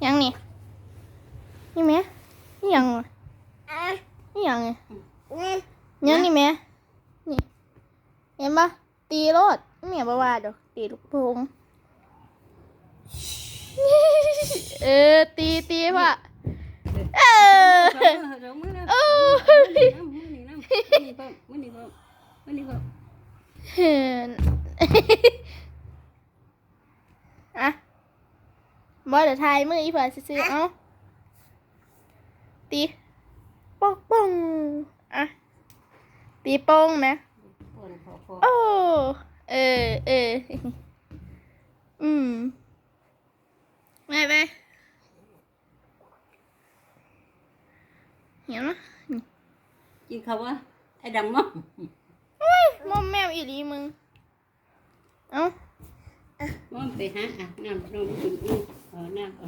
ยังนี่นี่แม่นี่ยังนี่ยังไงยังนี่แม่นี่เห็นปะตีรถแม่บ่ว่าดอกตีลูกโป่งตีพ่ะเห็นอะบอเดี๋ยวทายมืออีเผื่อซื้อเอาตีป้องป้องอะตีป้องไหมโอ้ไปเห็นไหม กินเขาวะไอ้ดำมั้ง มอมแมวอีหลีมึงเอ้า มันไปหาน้ำกินน้ำ